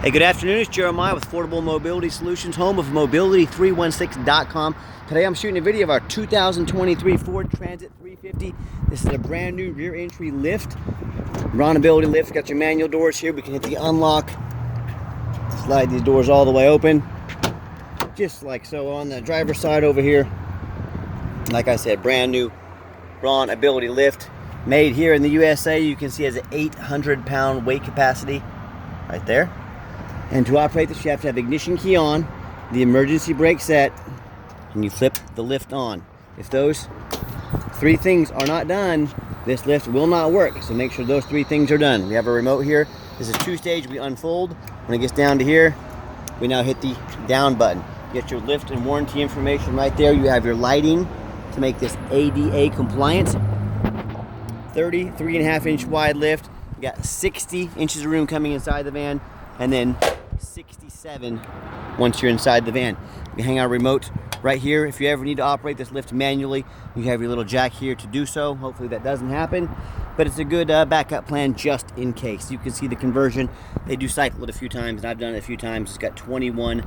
Hey, good afternoon. It's Jeremiah with Affordable Mobility Solutions, home of Mobility316.com. Today I'm shooting a video of our 2023 Ford Transit 350. This is a brand new rear entry lift, Ronability lift. Got your manual doors here. We can hit the unlock, slide these doors all the way open, just like so. On the driver's side over here, like I said, brand new Ronability lift, made here in the USA. You can see it has an 800-pound weight capacity right there. And to operate this, you have to have ignition key on, the emergency brake set, and you flip the lift on. If those three things are not done, this lift will not work. So make sure those three things are done. We have a remote here. This is two-stage. We unfold. When it gets down to here, we now hit the down button. Get your lift and warranty information right there. You have your lighting to make this ADA compliant. 33.5-inch wide lift. You got 60 inches of room coming inside the van, and then 67 once you're inside the van. You hang our remote right here. If you ever need to operate this lift manually, you have your little jack here to do so. Hopefully that doesn't happen, but it's a good backup plan just in case. You can see the conversion. They do cycle it a few times, and I've done it a few times. It's got 21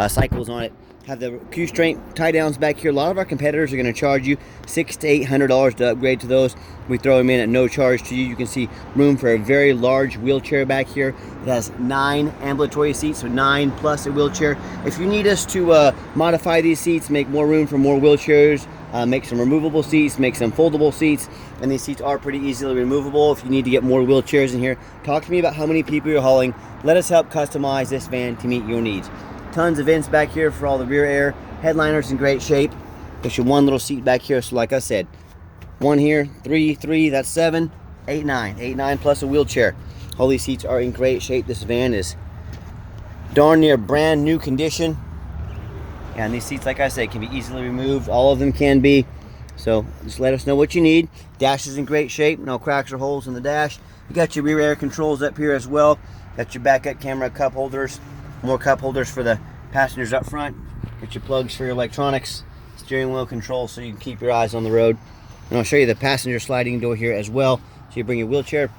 cycles on it. Have the Q-strength tie downs back here. A lot of our competitors are going to charge you $600 to $800 to upgrade to those. We throw them in at no charge to you. You can see room for a very large wheelchair back here. It has 9 ambulatory seats, so 9 plus a wheelchair. If you need us to modify these seats, make more room for more wheelchairs, make some removable seats, make some foldable seats, and these seats are pretty easily removable. If you need to get more wheelchairs in here, talk to me about how many people you're hauling. Let us help customize this van to meet your needs. Tons of vents back here for all the rear air. Headliner's in great shape. There's your one little seat back here. So like I said, 1 here, 3, that's 7, 8, 9. 8, 9 plus a wheelchair. All these seats are in great shape. This van is darn near brand new condition. And these seats, like I said, can be easily removed. All of them can be. So just let us know what you need. Dash is in great shape. No cracks or holes in the dash. You got your rear air controls up here as well. Got your backup camera cup holders. More cup holders for the passengers up front. Get your plugs for your electronics, steering wheel control so you can keep your eyes on the road. And I'll show you the passenger sliding door here as well. So you bring your wheelchair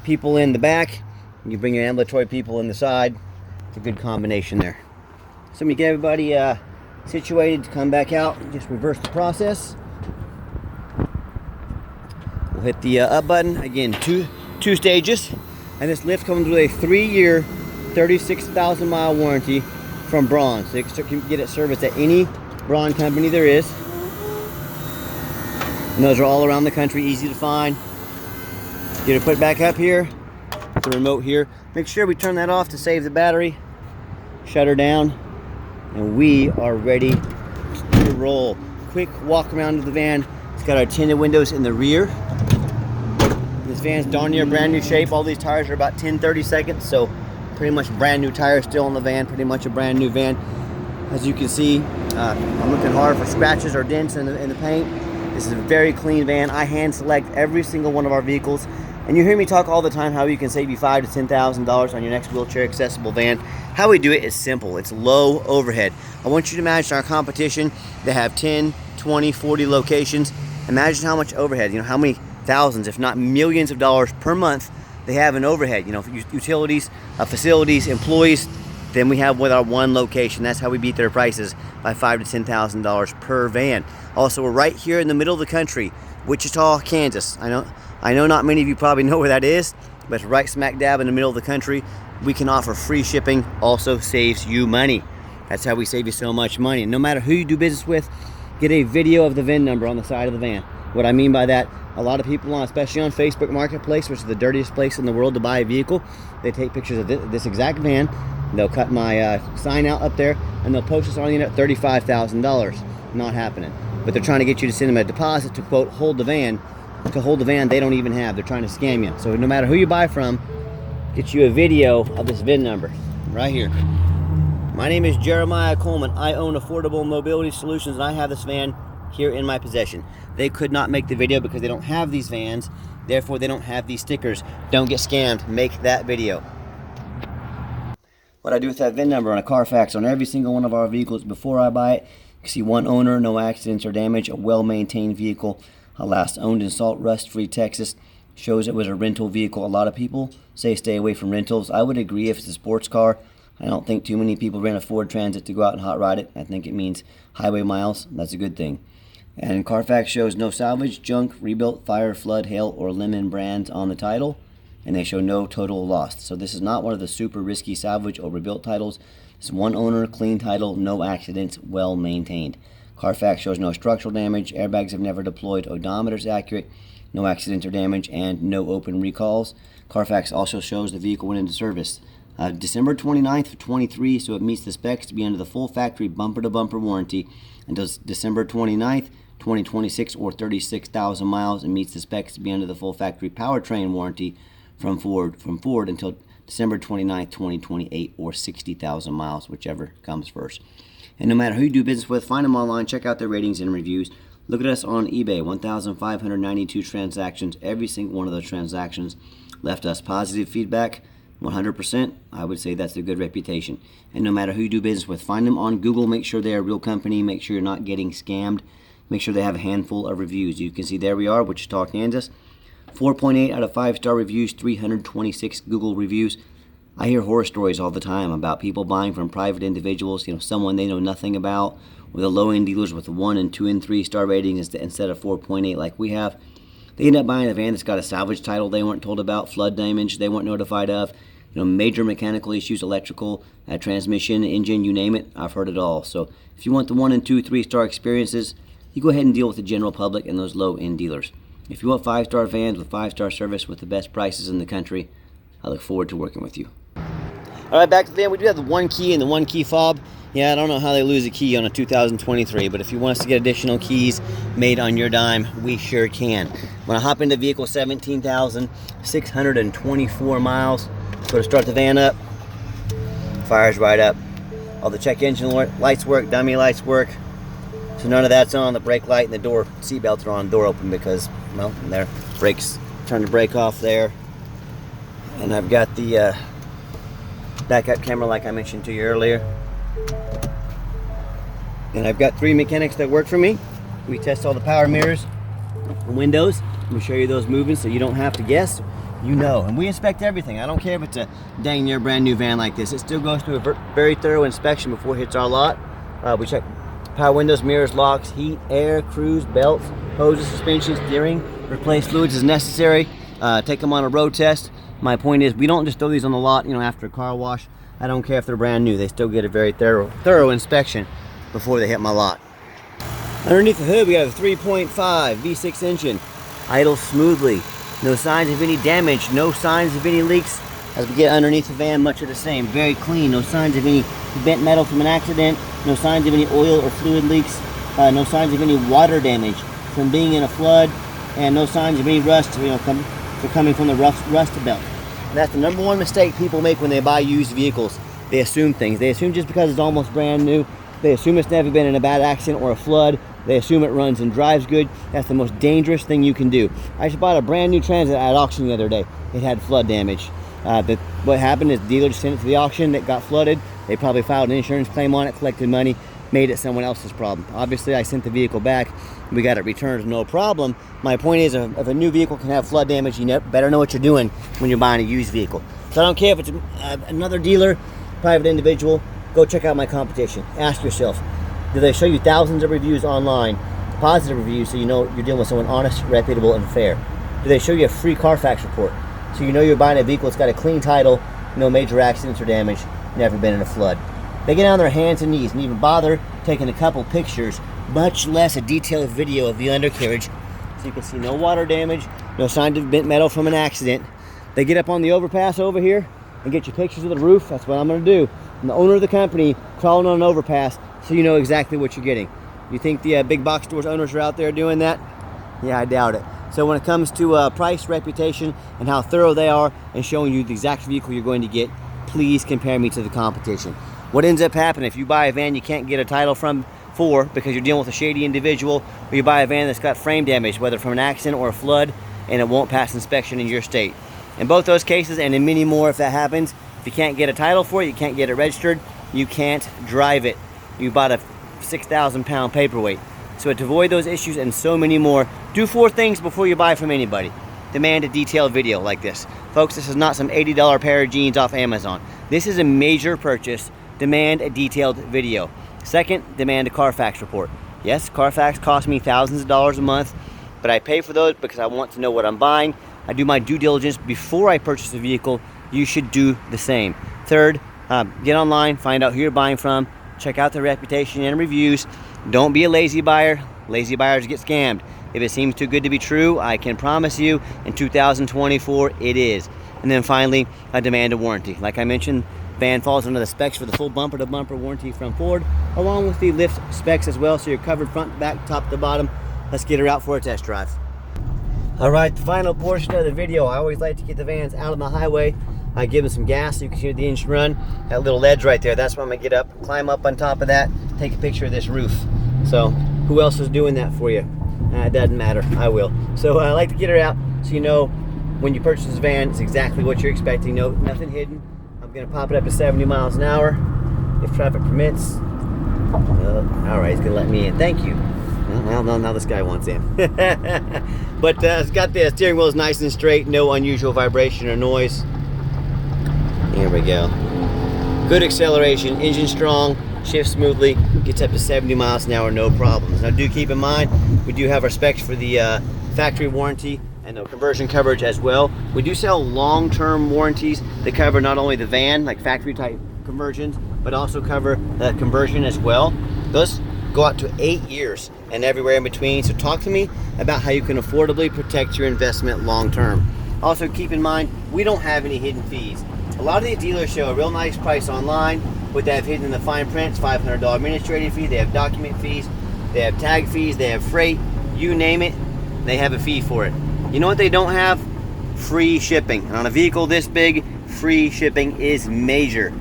people in the back, and you bring your ambulatory people in the side. It's a good combination there. So let me get everybody situated to come back out and just reverse the process. We'll hit the up button. Again, two stages. And this lift comes with a 3-year 36,000 mile warranty from Braun, so you can get it serviced at any Braun company there is. And those are all around the country, easy to find. Get it put back up here, the remote here. Make sure we turn that off to save the battery. Shut her down, and we are ready to roll. Quick walk around to the van. It's got our tinted windows in the rear. This van's darn near brand new shape. All these tires are about 10-30 seconds, so pretty much brand new tires still on the van, pretty much a brand new van. As you can see, I'm looking hard for scratches or dents in the paint. This is a very clean van. I hand select every single one of our vehicles. And you hear me talk all the time how we can save you $5,000 to $10,000 on your next wheelchair accessible van. How we do it is simple. It's low overhead. I want you to imagine our competition. They have 10, 20, 40 locations. Imagine how much overhead, how many thousands, if not millions of dollars per month they have an overhead, utilities, facilities, employees. Then we have with our one location. That's how we beat their prices by $5,000 to $10,000 per van. Also, we're right here in the middle of the country, Wichita, Kansas. I know not many of you probably know where that is, but it's right smack dab in the middle of the country. We can offer free shipping. Also saves you money. That's how we save you so much money. And no matter who you do business with, get a video of the VIN number on the side of the van. What I mean by that, a lot of people, especially on Facebook Marketplace, which is the dirtiest place in the world to buy a vehicle, they take pictures of this exact van. They'll cut my sign out up there, and they'll post this on the internet, $35,000. Not happening. But they're trying to get you to send them a deposit to, quote, hold the van. To hold the van, they don't even have. They're trying to scam you. So no matter who you buy from, get you a video of this VIN number right here. My name is Jeremiah Coleman. I own Affordable Mobility Solutions, and I have this van here in my possession. They could not make the video because they don't have these vans, therefore they don't have these stickers. Don't get scammed. Make that video. What I do with that VIN number on a Carfax on every single one of our vehicles before I buy it, you see one owner, no accidents or damage, a well-maintained vehicle, last owned in Salt Rust Free, Texas. shows it was a rental vehicle. A lot of people say stay away from rentals. I would agree if it's a sports car. I don't think too many people rent a Ford Transit to go out and hot ride it. I think it means highway miles. That's a good thing. And Carfax shows no salvage, junk, rebuilt, fire, flood, hail, or lemon brands on the title. And they show no total loss. So this is not one of the super risky salvage or rebuilt titles. It's one owner, clean title, no accidents, well maintained. Carfax shows no structural damage, airbags have never deployed, odometer's accurate, no accidents or damage, and no open recalls. Carfax also shows the vehicle went into service December 29th of 23, so it meets the specs to be under the full factory bumper-to-bumper warranty until December 29th, 2026, or 36,000 miles, and meets the specs to be under the full factory powertrain warranty from Ford until December 29th, 2028, or 60,000 miles, whichever comes first. And no matter who you do business with, find them online, check out their ratings and reviews. Look at us on eBay, 1,592 transactions. Every single one of those transactions left us positive feedback, 100%. I would say that's a good reputation. And no matter who you do business with, find them on Google, make sure they're a real company, make sure you're not getting scammed, make sure they have a handful of reviews. You can see there we are, Wichita, Kansas. 4.8 out of 5-star reviews, 326 Google reviews. I hear horror stories all the time about people buying from private individuals, someone they know nothing about, or the low-end dealers with 1 and 2 and 3-star ratings instead of 4.8 like we have. They end up buying a van that's got a salvage title they weren't told about, flood damage they weren't notified of, major mechanical issues, electrical, transmission, engine, you name it. I've heard it all. So if you want the 1 and 2, 3-star experiences, you go ahead and deal with the general public and those low-end dealers. If you want 5-star vans with 5-star service with the best prices in the country, I look forward to working with you. All right, back to the van. We do have the 1 key and the 1 key fob. Yeah, I don't know how they lose a key on a 2023, but if you want us to get additional keys made on your dime, we sure can. When I hop into the vehicle, 17,624 miles. So to start the van up, fires right up. All the check engine lights work, dummy lights work. So none of that's on. The brake light and the door seat belts are on, door open because, well, there, brakes, turn the brake off there. And I've got the backup camera like I mentioned to you earlier. And I've got 3 mechanics that work for me. We test all the power mirrors, the windows. Let me show you those moving so you don't have to guess. And we inspect everything. I don't care if it's a dang near brand new van like this. It still goes through a very thorough inspection before it hits our lot. We check power windows, mirrors, locks, heat, air, cruise, belts, hoses, suspension, steering, replace fluids as necessary, take them on a road test. My point is, we don't just throw these on the lot, after a car wash. I don't care if they're brand new. They still get a very thorough inspection before they hit my lot. Underneath the hood, we have a 3.5 V6 engine, idles smoothly. No signs of any damage, no signs of any leaks. As we get underneath the van, much of the same. Very clean, no signs of any bent metal from an accident, no signs of any oil or fluid leaks, no signs of any water damage from being in a flood, and no signs of any rust coming from the rust belt. And that's the number one mistake people make when they buy used vehicles. They assume things. They assume just because it's almost brand new, they assume it's never been in a bad accident or a flood. They assume it runs and drives good. That's the most dangerous thing you can do. I just bought a brand new Transit at auction the other day. It had flood damage. What happened is the dealer just sent it to the auction. It got flooded. They probably filed an insurance claim on it, collected money, made it someone else's problem. Obviously, I sent the vehicle back. We got it returned, no problem. My point is, if a new vehicle can have flood damage, you better know what you're doing when you're buying a used vehicle. So I don't care if it's another dealer, private individual, go check out my competition. Ask yourself, do they show you thousands of reviews online, positive reviews, so you know you're dealing with someone honest, reputable, and fair? Do they show you a free Carfax report, so you know you're buying a vehicle that's got a clean title, no major accidents or damage, never been in a flood? They get on their hands and knees and even bother taking a couple pictures, much less a detailed video of the undercarriage, so you can see no water damage, no signs of bent metal from an accident. They get up on the overpass over here and get you pictures of the roof. That's what I'm going to do. I'm the owner of the company, crawling on an overpass, so you know exactly what you're getting. You think the big box stores owners are out there doing that? Yeah, I doubt it. So when it comes to price, reputation, and how thorough they are in showing you the exact vehicle you're going to get, please compare me to the competition. What ends up happening if you buy a van you can't get a title for because you're dealing with a shady individual, or you buy a van that's got frame damage, whether from an accident or a flood, and it won't pass inspection in your state. In both those cases, and in many more if that happens, if you can't get a title for it, you can't get it registered, you can't drive it. You bought a 6,000-pound paperweight. So to avoid those issues and so many more, do 4 things before you buy from anybody. demand a detailed video like this. Folks, this is not some $80 pair of jeans off Amazon. This is a major purchase. Demand a detailed video. Second, demand a Carfax report. Yes, Carfax costs me thousands of dollars a month, but I pay for those because I want to know what I'm buying. I do my due diligence before I purchase a vehicle. You should do the same. Third, get online, find out who you're buying from, check out their reputation and reviews. Don't be a lazy buyer. Lazy buyers get scammed. If it seems too good to be true, I can promise you in 2024 it is. And then finally, a demand a warranty. Like I mentioned, van falls under the specs for the full bumper-to-bumper warranty from Ford, along with the lift specs as well, so you're covered front, back, top to bottom. Let's get her out for a test drive. All right, the final portion of the video. I always like to get the vans out on the highway. I give them some gas so you can hear the engine run. That little ledge right there, that's where I'm gonna get up, climb up on top of that, take a picture of this roof. So who else is doing that for you? It doesn't matter, I will. So I like to get her out so you know when you purchase this van, it's exactly what you're expecting. No, nothing hidden. I'm gonna pop it up to 70 miles an hour if traffic permits. All right, he's gonna let me in, thank you. Well, now this guy wants in. But it's got the steering wheel is nice and straight, no unusual vibration or noise. Here we go. Good acceleration, engine strong, shifts smoothly, gets up to 70 miles an hour, no problems. Now do keep in mind, we do have our specs for the factory warranty and the conversion coverage as well. We do sell long-term warranties that cover not only the van, like factory type conversions, but also cover the conversion as well. Those go out to 8 years and everywhere in between. So talk to me about how you can affordably protect your investment long-term. Also keep in mind, we don't have any hidden fees. A lot of these dealers show a real nice price online. What they have hidden in the fine print is $500 administrative fee. They have document fees, they have tag fees, they have freight, you name it, they have a fee for it. You know what they don't have? Free shipping. And on a vehicle this big, free shipping is major.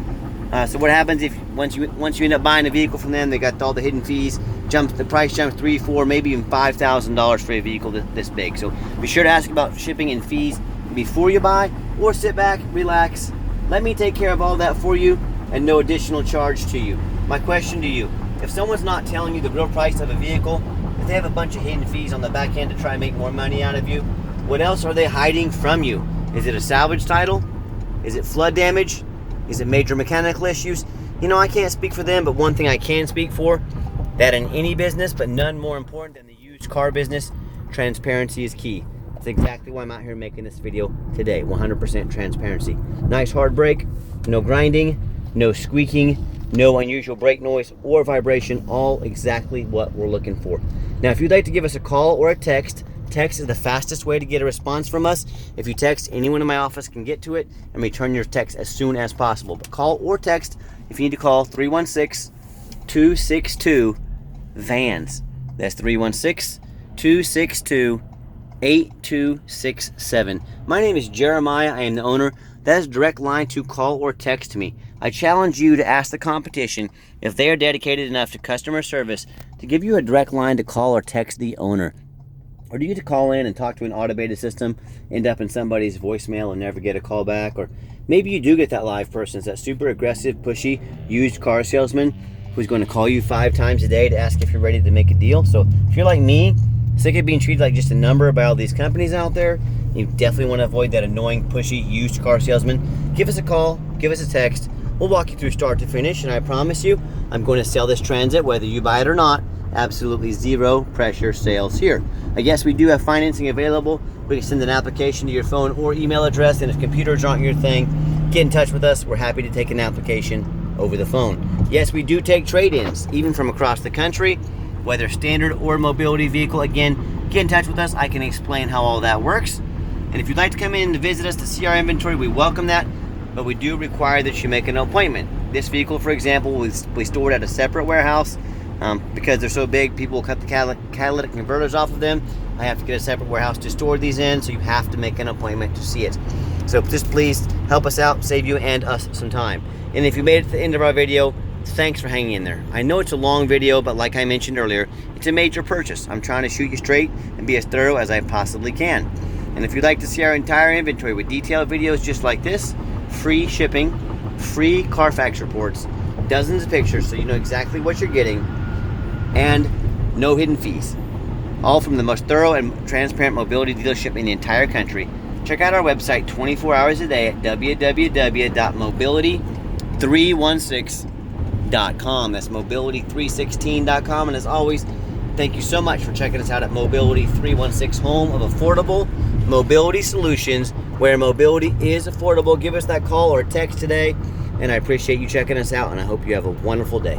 So what happens if once you end up buying a vehicle from them, they got all the hidden fees, the price jumps $3,000, $4,000, maybe even $5,000 for a vehicle this big. So be sure to ask about shipping and fees before you buy, or sit back, relax, let me take care of all that for you, and no additional charge to you. My question to you, if someone's not telling you the real price of a vehicle, if they have a bunch of hidden fees on the back end to try and make more money out of you, what else are they hiding from you? Is it a salvage title? Is it flood damage? Is it major mechanical issues? You know, I can't speak for them, but one thing I can speak for, that in any business, but none more important than the used car business, transparency is key. That's exactly why I'm out here making this video today, 100% transparency. Nice hard brake, no grinding, no squeaking, no unusual brake noise or vibration, all exactly what we're looking for. Now, if you'd like to give us a call or a text, text is the fastest way to get a response from us. If you text, anyone in my office can get to it and return your text as soon as possible. But call or text if you need to call 316-262-VANS. That's 316-262-8267. My name is Jeremiah. I am the owner. That is a direct line to call or text me. I challenge you to ask the competition if they are dedicated enough to customer service to give you a direct line to call or text the owner. Or do you get to call in and talk to an automated system, end up in somebody's voicemail and never get a call back? Or maybe you do get that live person, that super aggressive, pushy, used car salesman who's going to call you 5 times a day to ask if you're ready to make a deal. So if you're like me, sick of being treated like just a number by all these companies out there, you definitely want to avoid that annoying, pushy, used car salesman, give us a call, give us a text. We'll walk you through start to finish, and I promise you, I'm going to sell this Transit whether you buy it or not. Absolutely zero pressure sales here. I guess we do have financing available. We can send an application to your phone or email address, and if computers aren't your thing, get in touch with us. We're happy to take an application over the phone. Yes, we do take trade-ins, even from across the country, whether standard or mobility vehicle. Again, get in touch with us. I can explain how all that works. And if you'd like to come in to visit us to see our inventory, we welcome that, but we do require that you make an appointment. This vehicle, for example, we stored at a separate warehouse. Because they're so big, people will cut the catalytic converters off of them. I have to get a separate warehouse to store these in, so you have to make an appointment to see it. So just please help us out, save you and us some time. And if you made it to the end of our video, thanks for hanging in there. I know it's a long video, but like I mentioned earlier, it's a major purchase. I'm trying to shoot you straight and be as thorough as I possibly can. And if you'd like to see our entire inventory with detailed videos just like this, free shipping, free Carfax reports, dozens of pictures so you know exactly what you're getting, and no hidden fees. all from the most thorough and transparent mobility dealership in the entire country. Check out our website 24 hours a day at www.mobility316.com. That's mobility316.com. And as always, thank you so much for checking us out at Mobility 316, home of affordable mobility solutions, where mobility is affordable. Give us that call or text today, and I appreciate you checking us out, and I hope you have a wonderful day.